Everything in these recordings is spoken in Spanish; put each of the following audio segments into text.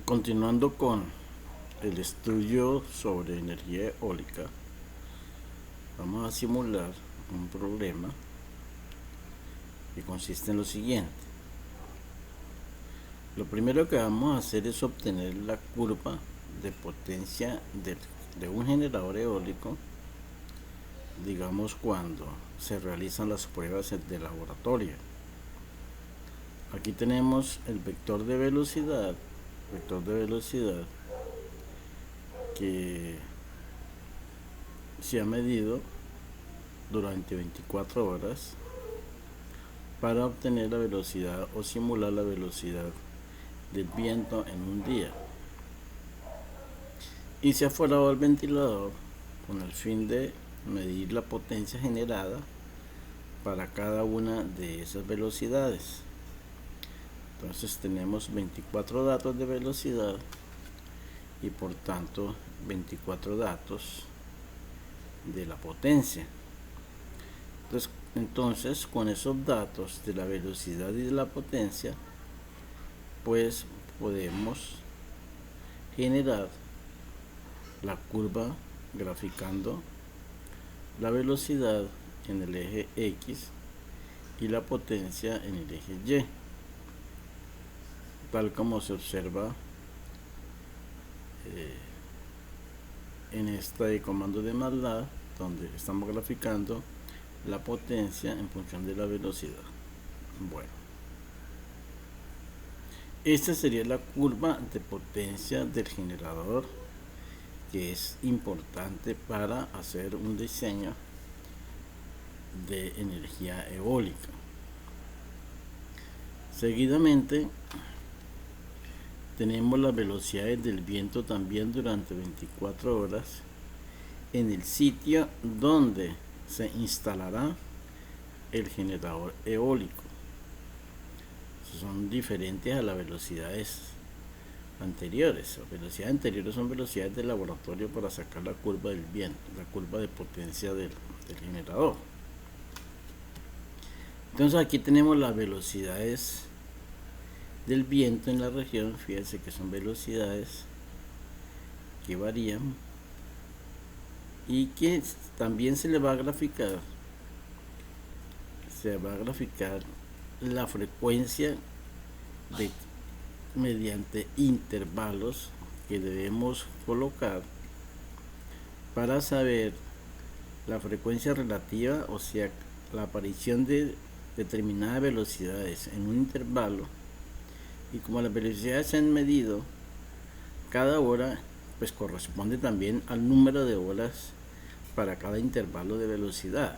Continuando con el estudio sobre energía eólica, vamos a simular un problema que consiste en lo siguiente. Lo primero que vamos a hacer es obtener la curva de potencia de un generador eólico, digamos cuando se realizan las pruebas de laboratorio. Aquí tenemos el vector de velocidad que se ha medido durante 24 horas para obtener la velocidad o simular la velocidad del viento en un día, y se ha forado el ventilador con el fin de medir la potencia generada para cada una de esas velocidades. Entonces tenemos 24 datos de velocidad y por tanto 24 datos de la potencia. Entonces con esos datos de la velocidad y de la potencia, pues podemos generar la curva graficando la velocidad en el eje X y la potencia en el eje Y, tal como se observa en este comando de MATLAB, donde estamos graficando la potencia en función de la velocidad. Bueno, esta sería la curva de potencia del generador, que es importante para hacer un diseño de energía eólica. Seguidamente tenemos las velocidades del viento también durante 24 horas en el sitio donde se instalará el generador eólico. Son diferentes a las velocidades anteriores. Las velocidades anteriores son velocidades de laboratorio para sacar la curva del viento, la curva de potencia del generador. Entonces aquí tenemos las velocidades del viento en la región. Fíjense que son velocidades que varían y que también se le va a graficar la frecuencia mediante intervalos que debemos colocar para saber la frecuencia relativa, o sea, la aparición de determinadas velocidades en un intervalo. Y como las velocidades se han medido, cada hora pues corresponde también al número de horas para cada intervalo de velocidad.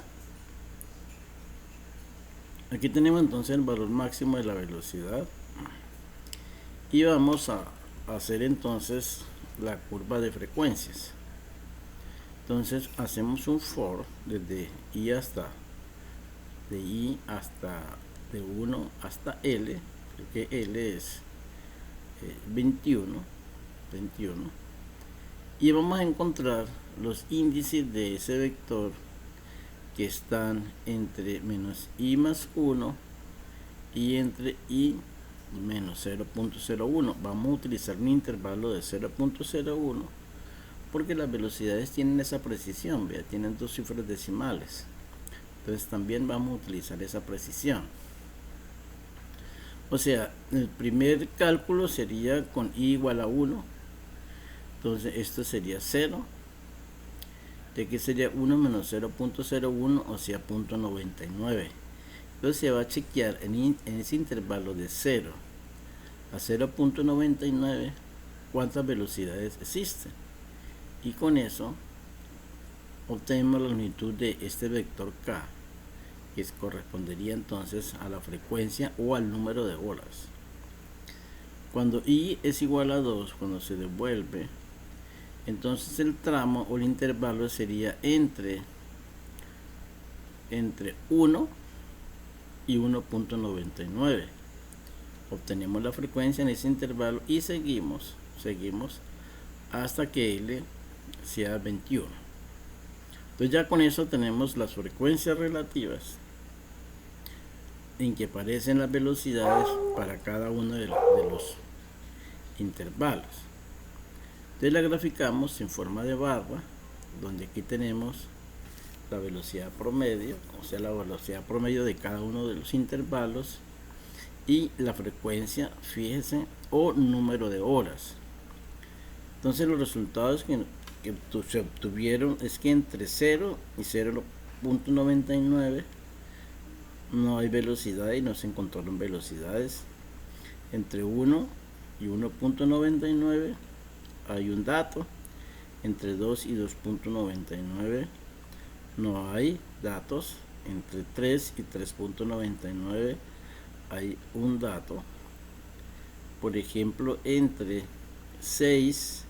Aquí tenemos entonces el valor máximo de la velocidad y vamos a hacer entonces la curva de frecuencias. Entonces hacemos un for desde I hasta de 1 hasta L, porque L es 21, y vamos a encontrar los índices de ese vector que están entre menos I más 1 y entre I menos 0.01. Vamos a utilizar un intervalo de 0.01 porque las velocidades tienen esa precisión, ¿vea? Tienen dos cifras decimales. Entonces también vamos a utilizar esa precisión. O sea, el primer cálculo sería con I igual a 1. Entonces esto sería 0. De aquí sería 1 menos 0.01, o sea 0.99. Entonces se va a chequear en ese intervalo de 0 a 0.99 cuántas velocidades existen. Y con eso obtenemos la longitud de este vector K, que correspondería entonces a la frecuencia o al número de horas. Cuando I es igual a 2, cuando se devuelve, entonces el tramo o el intervalo sería entre 1 y 1.99. Obtenemos la frecuencia en ese intervalo y seguimos hasta que L sea 21. Entonces ya con eso tenemos las frecuencias relativas en que aparecen las velocidades para cada uno de los intervalos. Entonces la graficamos en forma de barra, donde aquí tenemos la velocidad promedio, o sea, la velocidad promedio de cada uno de los intervalos, y la frecuencia, fíjese, o número de horas. Entonces los resultados que se obtuvieron es que entre 0 y 0.99 no hay velocidad y no se encontraron velocidades. Entre 1 y 1.99 hay un dato. Entre 2 y 2.99 no hay datos. Entre 3 y 3.99 hay un dato. Por ejemplo, entre 6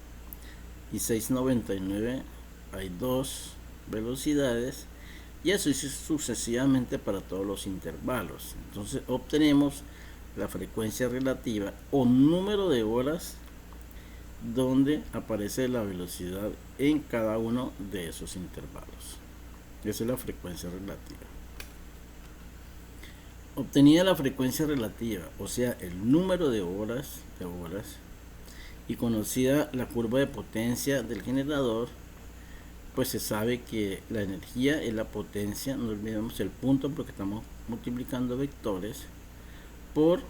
y 6.99 hay dos velocidades, y así sucesivamente para todos los intervalos. Entonces obtenemos la frecuencia relativa o número de horas donde aparece la velocidad en cada uno de esos intervalos. Esa es la frecuencia relativa. Obtenida la frecuencia relativa, o sea, el número de horas, y conocida la curva de potencia del generador, pues se sabe que la energía es la potencia, no olvidemos el punto porque estamos multiplicando vectores, por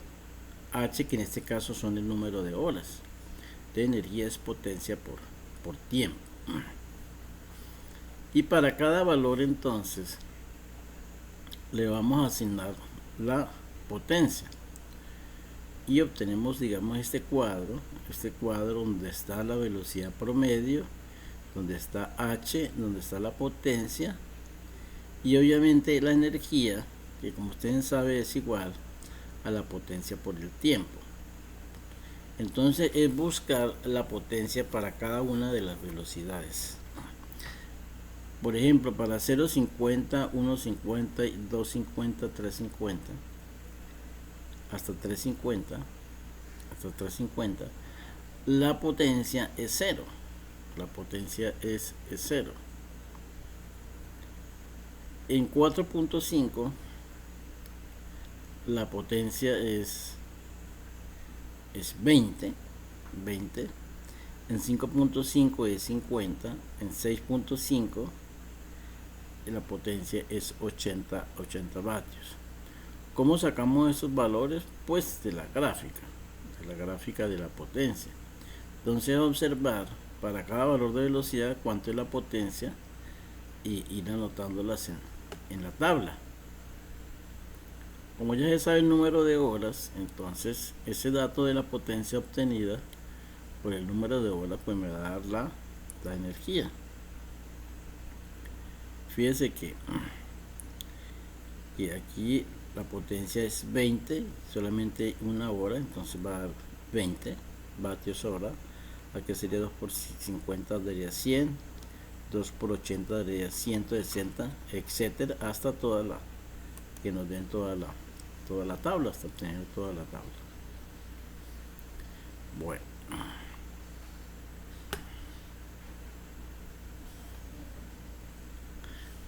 H, que en este caso son el número de horas. De energía es potencia por tiempo. Y para cada valor entonces le vamos a asignar la potencia. Y obtenemos, digamos, este cuadro donde está la velocidad promedio, donde está H, donde está la potencia, y obviamente la energía, que como ustedes saben es igual a la potencia por el tiempo. Entonces es buscar la potencia para cada una de las velocidades. Por ejemplo, para 0.50, 1.50, 2.50, 3.50, hasta 3.50, la potencia es 0. La potencia es 0. En 4.5 la potencia es 20. En 5.5 es 50. En 6.5 la potencia es 80 vatios. ¿Cómo sacamos esos valores? Pues de la gráfica de la potencia. Entonces observar para cada valor de velocidad cuánto es la potencia y ir anotándolas en la tabla. Como ya se sabe el número de horas, entonces ese dato de la potencia obtenida por el número de horas pues me va a dar la energía. Fíjese que aquí la potencia es 20, solamente una hora, entonces va a dar 20 vatios hora. Aquí sería 2 por 50 daría 100, 2 por 80 daría 160, etcétera, hasta que nos den toda la tabla, hasta obtener toda la tabla. Bueno,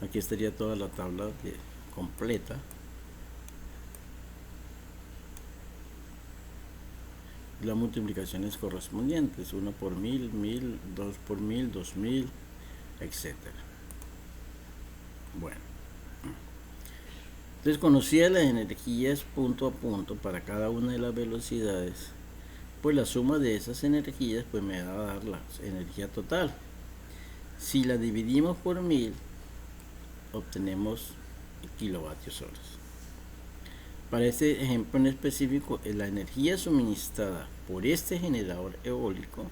aquí estaría toda la tabla completa. Las multiplicaciones correspondientes, 1 por 1000, 1000, 2 por 1000, 2000, etcétera. Bueno, entonces conocida las energías punto a punto para cada una de las velocidades, pues la suma de esas energías pues me va a dar la energía total. Si la dividimos por 1000, obtenemos kilovatios horas. Para este ejemplo en específico, la energía suministrada por este generador eólico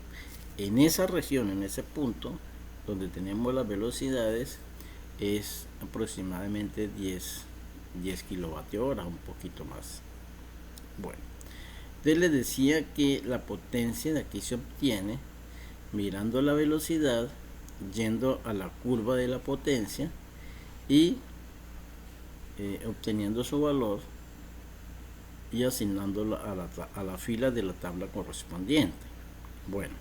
en esa región, en ese punto donde tenemos las velocidades, es aproximadamente 10 kilovatios hora, un poquito más. Bueno, entonces les decía que la potencia de aquí se obtiene mirando la velocidad, yendo a la curva de la potencia y obteniendo su valor y asignándolo a la fila de la tabla correspondiente. Bueno,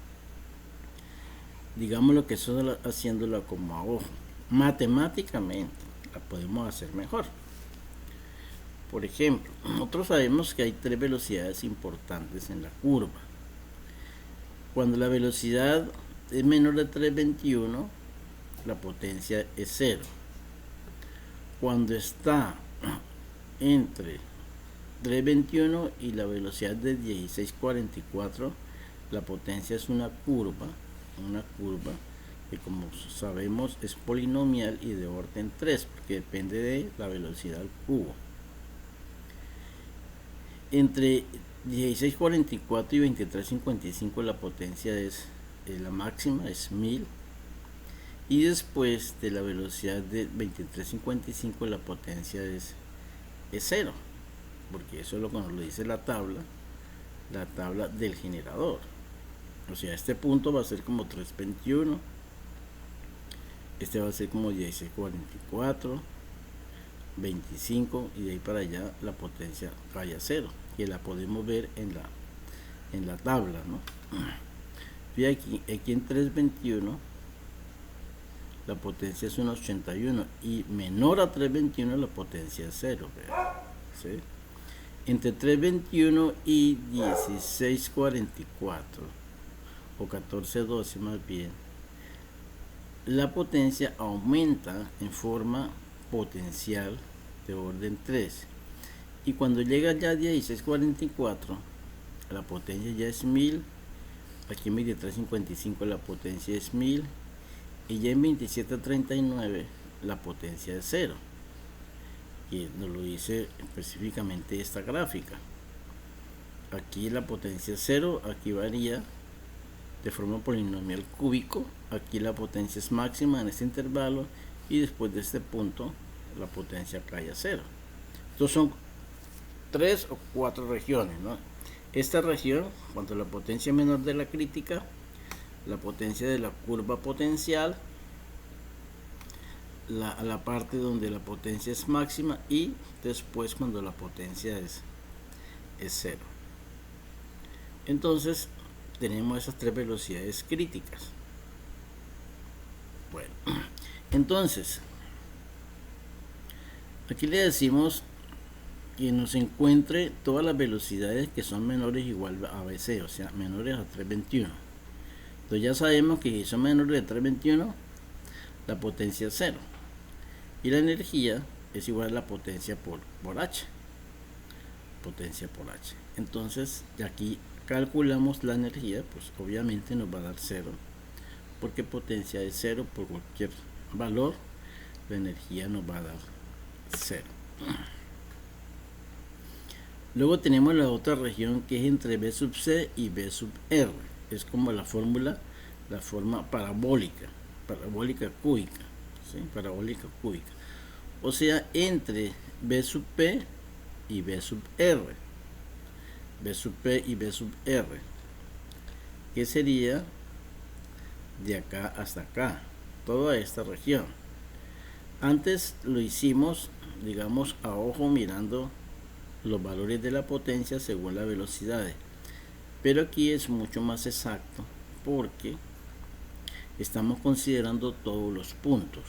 digamos lo que eso haciéndola como a ojo. Matemáticamente la podemos hacer mejor. Por ejemplo, nosotros sabemos que hay tres velocidades importantes en la curva. Cuando la velocidad es menor de 321, la potencia es 0. Cuando está entre 321 y la velocidad de 1644, la potencia es una curva que, como sabemos, es polinomial y de orden 3, porque depende de la velocidad al cubo. Entre 1644 y 2355 la potencia es la máxima, es 1000, y después de la velocidad de 2355 la potencia es 0, porque eso es lo que nos lo dice la tabla del generador. O sea, este punto va a ser como 321, este va a ser como 1644, 25, y de ahí para allá la potencia cae a 0, que la podemos ver en la tabla, ¿no? Y aquí en 321 la potencia es 1,81 y menor a 321 la potencia es 0, ¿sí? Entre 321 y 1644 o 1412 más bien, la potencia aumenta en forma potencial de orden 3, y cuando llega ya a 1644 la potencia ya es 1000. Aquí en 2355 la potencia es 1000, y ya en 2739 la potencia es 0, y nos lo dice específicamente esta gráfica. Aquí la potencia es 0, aquí varía de forma polinomial cúbico, aquí la potencia es máxima en este intervalo, y después de este punto la potencia cae a 0. Estos son 3 o 4 regiones, ¿no? Esta región, cuando la potencia es menor de la crítica, la potencia de la curva potencial, la parte donde la potencia es máxima, y después cuando la potencia es 0. Entonces tenemos esas 3 velocidades críticas. Bueno, entonces aquí le decimos que nos encuentre todas las velocidades que son menores o igual a BC, o sea, menores a 321. Entonces ya sabemos que si son menores de 321, la potencia es 0. Y la energía es igual a la potencia por H. Potencia por H. Entonces, aquí calculamos la energía, pues obviamente nos va a dar 0, porque potencia es 0 por cualquier valor, la energía nos va a dar 0. Luego tenemos la otra región que es entre B sub C y B sub R. Es como la fórmula, la forma parabólica cúbica, ¿sí? Parabólica cúbica. O sea, entre B sub P y B sub R. B sub P y B sub R. Que sería de acá hasta acá, toda esta región. Antes lo hicimos, digamos, a ojo mirando los valores de la potencia según la velocidad, pero aquí es mucho más exacto porque estamos considerando todos los puntos.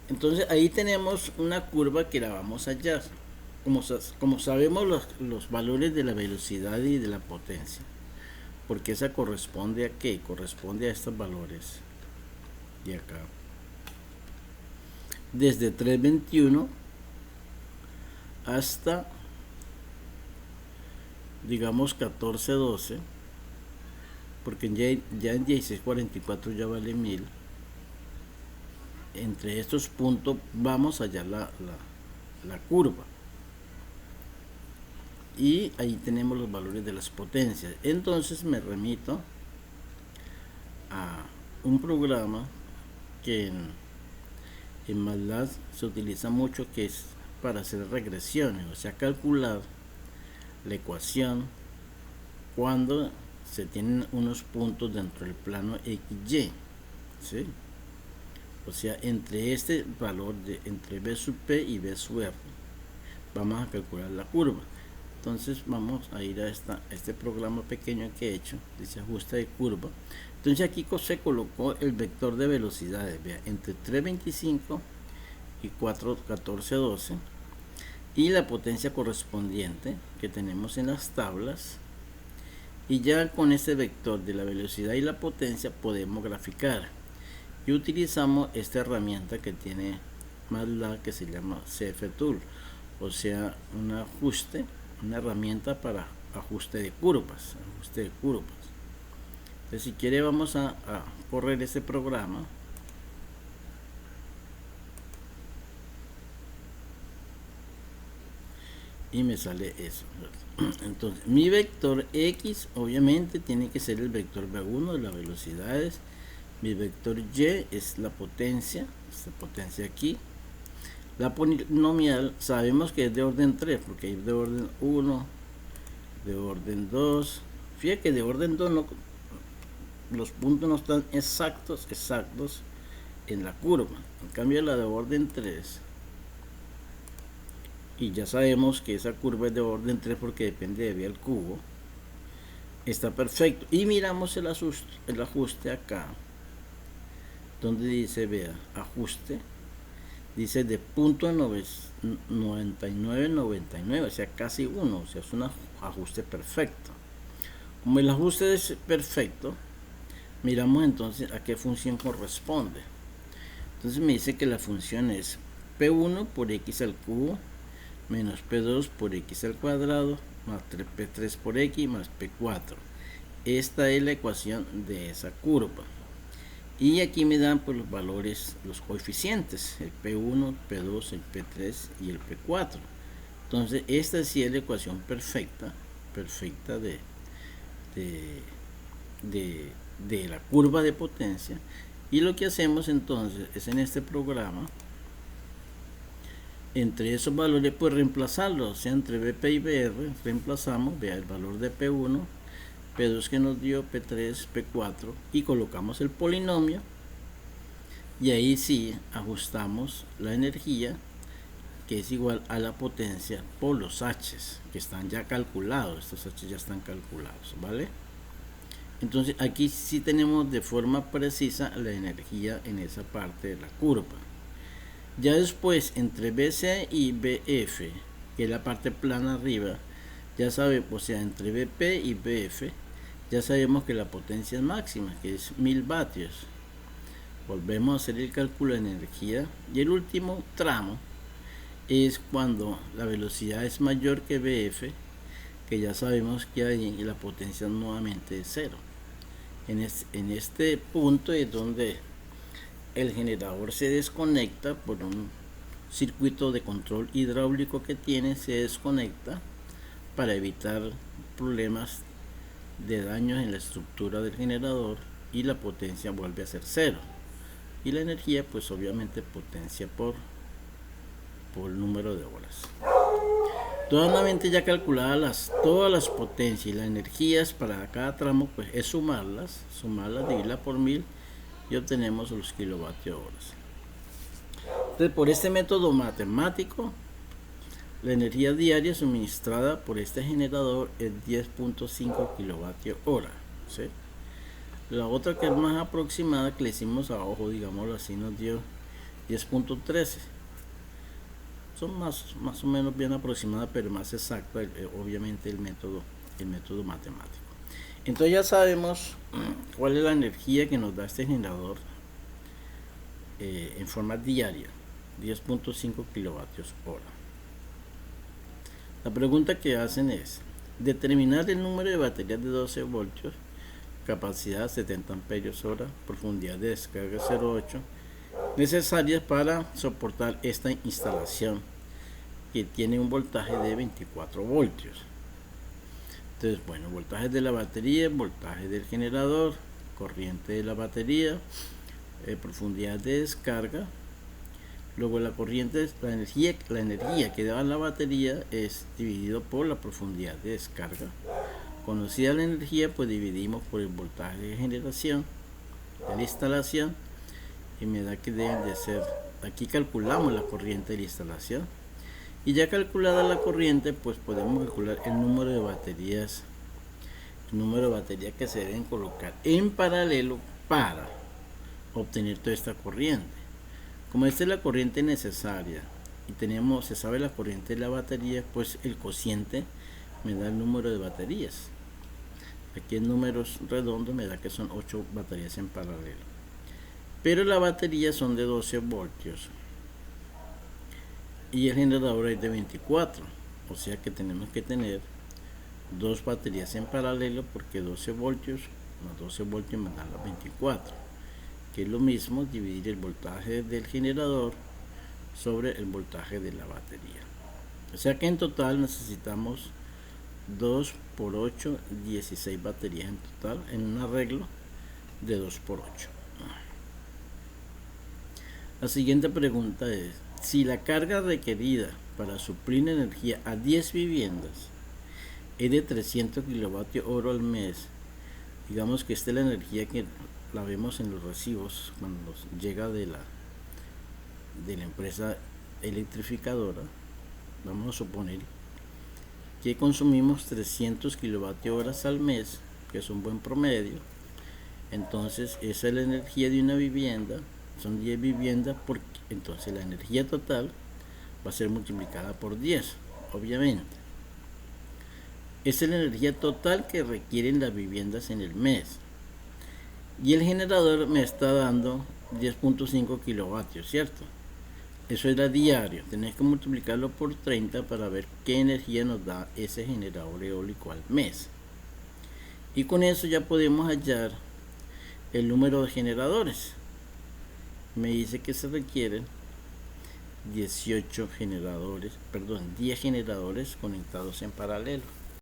Entonces ahí tenemos una curva que la vamos a hallar. Como sabemos los valores de la velocidad y de la potencia, porque esa corresponde a qué, corresponde a estos valores de acá, desde 321 hasta, digamos, 1412, porque ya en 1644 ya vale 1000. Entre estos puntos vamos a hallar la curva, y ahí tenemos los valores de las potencias. Entonces me remito a un programa que en MATLAB se utiliza mucho, que es para hacer regresiones, o sea, calcular la ecuación cuando se tienen unos puntos dentro del plano XY, ¿sí? O sea, entre este valor entre B sub P y B sub R vamos a calcular la curva. Entonces vamos a ir a este programa pequeño que he hecho, dice ajuste de curva. Entonces aquí se colocó el vector de velocidades, vea, entre 325 y 1412, y la potencia correspondiente que tenemos en las tablas Y ya con este vector de la velocidad y la potencia podemos graficar. Y utilizamos esta herramienta que tiene MATLAB que se llama CFTool, o sea, una herramienta para ajuste de curvas. Entonces, si quiere, vamos a correr este programa. Y me sale eso. Entonces, mi vector X obviamente tiene que ser el vector V1 de las velocidades. Mi vector Y es la potencia, esta potencia aquí. La polinomial sabemos que es de orden 3, porque hay de orden 1, de orden 2. Fíjate que de orden 2 no, los puntos no están exactos en la curva. En cambio, la de orden 3, y ya sabemos que esa curva es de orden 3 porque depende de b al cubo, está perfecto. Y miramos el ajuste acá, donde dice, vea, ajuste, dice de punto 99, o sea, casi 1, o sea, es un ajuste perfecto. Como el ajuste es perfecto, miramos entonces a qué función corresponde. Entonces me dice que la función es P1 por X al cubo menos P2 por X al cuadrado más P3 por X más P4. Esta es la ecuación de esa curva. Y aquí me dan pues los valores, los coeficientes, el P1, P2, el P3 y el P4. Entonces esta sí es la ecuación perfecta de la curva de potencia. Y lo que hacemos entonces es en este programa, entre esos valores pues reemplazarlos, o sea, entre BP y BR reemplazamos, vea el valor de P1, P2 que nos dio, P3, P4, y colocamos el polinomio, y ahí sí ajustamos la energía, que es igual a la potencia por los H's que están ya calculados. Estos H's ya están calculados, ¿vale? Entonces aquí sí tenemos de forma precisa la energía en esa parte de la curva. Ya después, entre BC y BF, que es la parte plana arriba, ya sabemos, o sea, entre BP y BF, ya sabemos que la potencia es máxima, que es 1000 vatios. Volvemos a hacer el cálculo de energía. Y el último tramo es cuando la velocidad es mayor que BF, que ya sabemos que ahí la potencia nuevamente es 0. En este punto es donde el generador se desconecta por un circuito de control hidráulico que tiene, se desconecta para evitar problemas de daños en la estructura del generador, y la potencia vuelve a ser 0. Y la energía pues obviamente potencia por número de horas. Nuevamente ya calculadas todas las potencias y las energías para cada tramo, pues es sumarlas, dividirlas por 1000 y obtenemos los kilovatios horas. Entonces, por este método matemático, la energía diaria suministrada por este generador es 10.5 kilovatios hora, ¿sí? La otra, que es más aproximada, que le hicimos a ojo, digámoslo así, nos dio 10.13. Son más o menos bien aproximadas, pero más exacta, obviamente, el método matemático. Entonces ya sabemos cuál es la energía que nos da este generador en forma diaria, 10.5 kilovatios hora. La pregunta que hacen es determinar el número de baterías de 12 voltios, capacidad 70 amperios hora, profundidad de descarga 0.8, necesarias para soportar esta instalación, que tiene un voltaje de 24 voltios. Entonces, bueno, voltaje de la batería, voltaje del generador, corriente de la batería, profundidad de descarga. Luego la corriente, la energía que da la batería es dividido por la profundidad de descarga. Conocida la energía, pues dividimos por el voltaje de generación de la instalación, y me da que deben de ser, aquí calculamos la corriente de la instalación, y ya calculada la corriente, pues podemos calcular el número de baterías que se deben colocar en paralelo para obtener toda esta corriente. Como esta es la corriente necesaria y se sabe la corriente de la batería, pues el cociente me da el número de baterías. Aquí en números redondos me da que son 8 baterías en paralelo. Pero la batería son de 12 voltios y el generador es de 24. O sea que tenemos que tener dos baterías en paralelo, porque 12 voltios más 12 voltios me dan los 24, que es lo mismo dividir el voltaje del generador sobre el voltaje de la batería. O sea que en total necesitamos 2 por 8, 16 baterías en total en un arreglo de 2 por 8. La siguiente pregunta es: si la carga requerida para suplir energía a 10 viviendas es de 300 kilovatios hora al mes, digamos que esta es la energía que la vemos en los recibos cuando nos llega de la empresa electrificadora, vamos a suponer que consumimos 300 kilovatios horas al mes, que es un buen promedio. Entonces esa es la energía de una vivienda, son 10 viviendas, porque entonces la energía total va a ser multiplicada por 10, obviamente. Esa es la energía total que requieren las viviendas en el mes. Y el generador me está dando 10.5 kilovatios, ¿cierto? Eso era diario. Tenés que multiplicarlo por 30 para ver qué energía nos da ese generador eólico al mes. Y con eso ya podemos hallar el número de generadores. Me dice que se requieren 10 generadores conectados en paralelo.